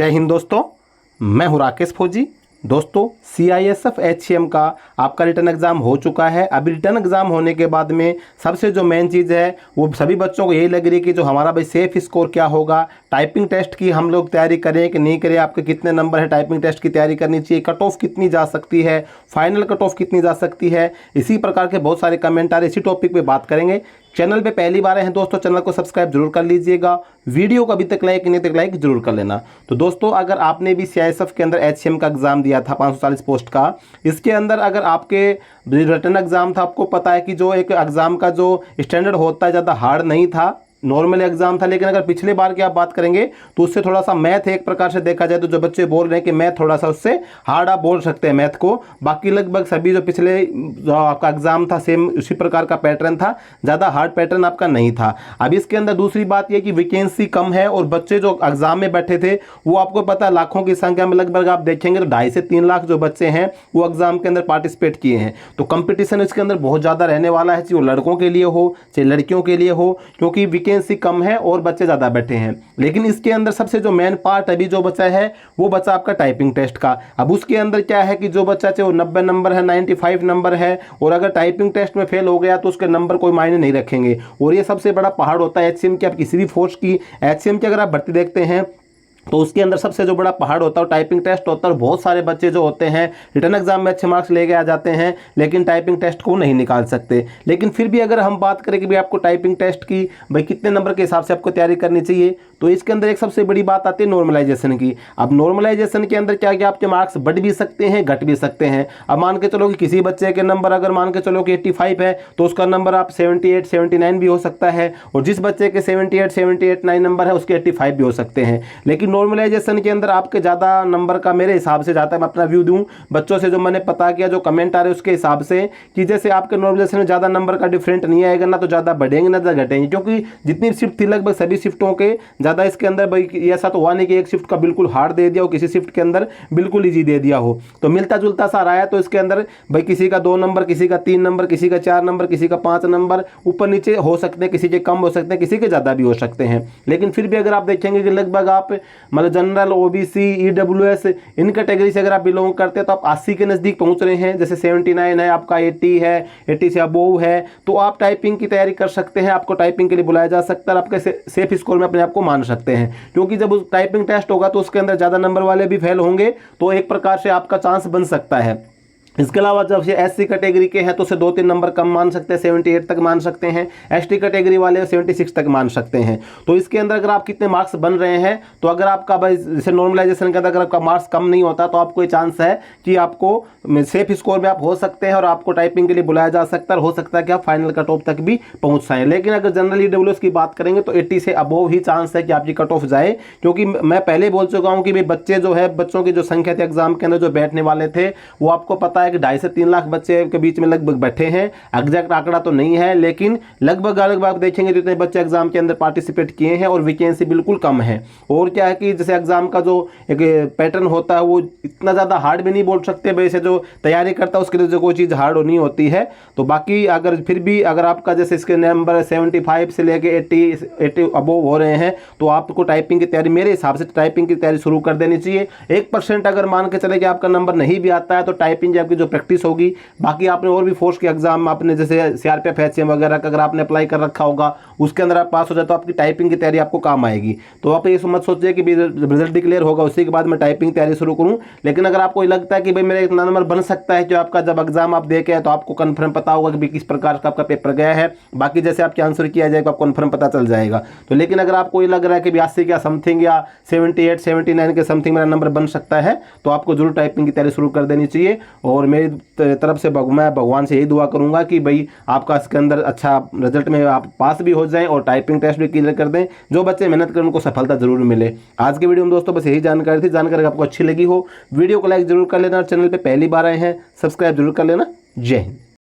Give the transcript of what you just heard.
जय हिंद दोस्तों, मैं हूं राकेश फौजी। दोस्तों CISF HCM का आपका रिटर्न एग्ज़ाम हो चुका है। अभी रिटर्न एग्ज़ाम होने के बाद में सबसे जो मेन चीज़ है वो सभी बच्चों को यही लग रही है कि जो हमारा भाई सेफ स्कोर क्या होगा, टाइपिंग टेस्ट की हम लोग तैयारी करें कि नहीं करें, आपके कितने नंबर है, टाइपिंग टेस्ट की तैयारी करनी चाहिए, कट ऑफ कितनी जा सकती है, फाइनल कट ऑफ कितनी जा सकती है। इसी प्रकार के बहुत सारे कमेंट आ रहे, इसी टॉपिक पर बात करेंगे। चैनल पे पहली बार हैं दोस्तों, चैनल को सब्सक्राइब जरूर कर लीजिएगा। वीडियो को अभी तक लाइक नहीं तक लाइक जरूर कर लेना। तो दोस्तों अगर आपने भी CISF के अंदर HCM का एग्ज़ाम दिया था 540 पोस्ट का, इसके अंदर अगर आपके रिटर्न एग्ज़ाम था, आपको पता है कि जो एक एग्ज़ाम का जो स्टैंडर्ड होता है ज़्यादा हार्ड नहीं था, नॉर्मल एग्जाम था। लेकिन अगर पिछले बार की आप बात करेंगे तो उससे थोड़ा सा मैथ एक प्रकार से देखा जाए तो जो बच्चे बोल रहे हैं कि मैथ थोड़ा सा उससे हार्ड आप बोल सकते हैं मैथ को। बाकी लगभग सभी जो पिछले जो आपका एग्जाम था सेम उसी प्रकार का पैटर्न था, ज़्यादा हार्ड पैटर्न आपका नहीं था। अब इसके अंदर दूसरी बात यह कि वैकेंसी कम है और बच्चे जो एग्जाम में बैठे थे वो आपको पता है लाखों की संख्या में, लगभग आप देखेंगे तो 2.5 से 3 लाख जो बच्चे हैं वो एग्जाम के अंदर पार्टिसिपेट किए हैं। तो कंपटीशन इसके अंदर बहुत ज़्यादा रहने वाला है, चाहे वो लड़कों के लिए हो चाहे लड़कियों के लिए हो, क्योंकि वैकेंसी कम है और बच्चे ज़्यादा बैठे हैं। लेकिन इसके अंदर सबसे जो मेन पार्ट अभी जो बचा है वो बचा आपका टाइपिंग टेस्ट का। अब उसके अंदर क्या है कि जो बच्चा चाहे वो 90 नंबर है, 95 नंबर है, और अगर टाइपिंग टेस्ट में फेल हो गया तो उसके नंबर कोई मायने नहीं रखेंगे। और ये सबसे बड़ा पहाड़ होता है HCM की। आप किसी भी फोर्स की HCM की अगर आप भर्ती देखते हैं तो उसके अंदर सबसे जो बड़ा पहाड़ होता है टाइपिंग टेस्ट होता है। बहुत सारे बच्चे जो होते हैं रिटर्न एग्जाम में अच्छे मार्क्स लेके आ जाते हैं लेकिन टाइपिंग टेस्ट को नहीं निकाल सकते। लेकिन फिर भी अगर हम बात करें कि भाई आपको टाइपिंग टेस्ट की भाई कितने नंबर के हिसाब से आपको तैयारी करनी चाहिए, तो इसके अंदर एक सबसे बड़ी बात आती है नॉर्मलाइजेशन की। अब नॉर्मलाइजेशन के अंदर क्या आपके मार्क्स बढ़ भी सकते हैं घट भी सकते हैं। अब मान के चलो कि किसी बच्चे के नंबर अगर मान के चलो कि 85 है तो उसका नंबर आप 78 79 भी हो सकता है, और जिस बच्चे के 78 78 9 नंबर है उसके 85 भी हो सकते हैं। लेकिन नॉर्मलाइजेशन के अंदर आपके ज़्यादा नंबर का मेरे हिसाब से जाता है, मैं अपना व्यू दूं बच्चों से जो मैंने पता किया, जो कमेंट आ रहे हैं उसके हिसाब से, कि जैसे आपके नॉर्मलाइजेशन में ज़्यादा नंबर का डिफरेंट नहीं आएगा, ना तो ज़्यादा बढ़ेंगे ना ज़्यादा घटेंगे, क्योंकि जितनी शिफ्ट थी लगभग सभी शिफ्टों के ज़्यादा इसके अंदर भाई ऐसा तो हुआ नहीं कि एक शिफ्ट का बिल्कुल हार्ड दे दिया हो, किसी शिफ्ट के अंदर बिल्कुल ईजी दे दिया हो। तो मिलता जुलता सा रहा है। तो इसके अंदर भाई किसी का 2 नंबर, किसी का 3 नंबर, किसी का 4 नंबर, किसी का 5 नंबर ऊपर नीचे हो सकते हैं, किसी के कम हो सकते हैं, किसी के ज़्यादा भी हो सकते हैं। लेकिन फिर भी अगर आप देखेंगे कि लगभग आप मतलब जनरल OBC EWS इन कैटेगरी से अगर आप बिलोंग करते हैं तो आप 80 के नज़दीक पहुंच रहे हैं। जैसे 79 है, आपका 80 है, 80 से अबोव है, तो आप टाइपिंग की तैयारी कर सकते हैं। आपको टाइपिंग के लिए बुलाया जा सकता है, आपके सेफ स्कोर में अपने आप को मान सकते हैं। क्योंकि जब उस टाइपिंग टेस्ट होगा तो उसके अंदर ज़्यादा नंबर वाले भी फेल होंगे, तो एक प्रकार से आपका चांस बन सकता है। इसके अलावा जब ये SC कैटेगरी के हैं तो उसे 2-3 नंबर कम मान सकते हैं, 78 तक मान सकते हैं। ST कैटेगरी वाले 76 तक मान सकते हैं। तो इसके अंदर अगर आप कितने मार्क्स बन रहे हैं, तो अगर आपका भाई जैसे नॉर्मलाइजेशन के अंदर अगर आपका मार्क्स कम नहीं होता तो आपको ये चांस है कि आपको सेफ स्कोर में आप हो सकते हैं और आपको टाइपिंग के लिए बुलाया जा सकता है। हो सकता है कि आप फाइनल कट ऑफ तक भी पहुँच जाएँ। लेकिन अगर जनरल EWS की बात करेंगे तो 80 से अबोव ही चांस है कि आपकी कट ऑफ जाए, क्योंकि मैं पहले बोल चुका हूँ कि भाई बच्चे जो है, बच्चों की जो संख्या थी एग्जाम के अंदर जो बैठने वाले थे वो आपको पता है कि 2.5 से 3 लाख बच्चे के बीच में लगभग बैठे हैं। एग्जैक्ट आंकड़ा तो नहीं है, लेकिन लगभग आप देखेंगे तो इतने बच्चे एग्जाम के अंदर पार्टिसिपेट किए हैं और वैकेंसी बिल्कुल कम है। और क्या है कि जैसे एग्जाम का जो एक पैटर्न होता है वो इतना ज़्यादा हार्ड भी नहीं बोल सकते, वैसे जो तैयारी करता है उसके लिए जो कोई चीज़ हार्ड नहीं होती है। तो बाकी अगर फिर भी अगर आपका जैसे इसके नंबर 75 से लेके 80 अबोव हो रहे हैं तो आपको टाइपिंग की तैयारी, मेरे हिसाब से टाइपिंग की तैयारी शुरू कर देनी चाहिए। 1% अगर मान के चले कि आपका नंबर नहीं भी आता है तो टाइपिंग की आपकी जो प्रैक्टिस होगी। बाकी आपने और भी फोर्स के एग्जाम आपने जैसे CRPF HCM वगैरह का अगर आपने अप्लाई कर रखा होगा उसके अंदर आप पास हो जाए तो आपकी टाइपिंग की तैयारी आपको काम आएगी। तो आप ये मत सोचिए कि रिजल्ट डिक्लेयर होगा उसी के बाद मैं टाइपिंग तैयारी शुरू करूं। लेकिन अगर आपको लगता है कि भाई मेरा इतना नंबर बन सकता है कि आपका जब एग्जाम आप दे के तो आपको कन्फर्म पता होगा कि भाई किस प्रकार का आपका पेपर गया है, बाकी जैसे आपके आंसर किया जाएगा आपको कन्फर्म पता चल जाएगा। तो लेकिन अगर आपको ये लग रहा है कि 82 या समथिंग या 78 79 के समथिंग मेरा नंबर बन सकता है तो आपको जरूर टाइपिंग की तैयारी शुरू कर देनी चाहिए। और मेरी तरफ से मैं भगवान से यही दुआ करूंगा कि भाई आपका इसके अंदर अच्छा रिजल्ट में आप पास भी हो जाएं और टाइपिंग टेस्ट भी क्लियर कर दें। जो बच्चे मेहनत करें उनको सफलता जरूर मिले। आज के वीडियो में दोस्तों बस यही जानकारी थी। जानकारी आपको अच्छी लगी हो वीडियो को लाइक जरूर कर लेना, और चैनल पे पहली बार आए हैं सब्सक्राइब जरूर कर लेना। जय हिंद।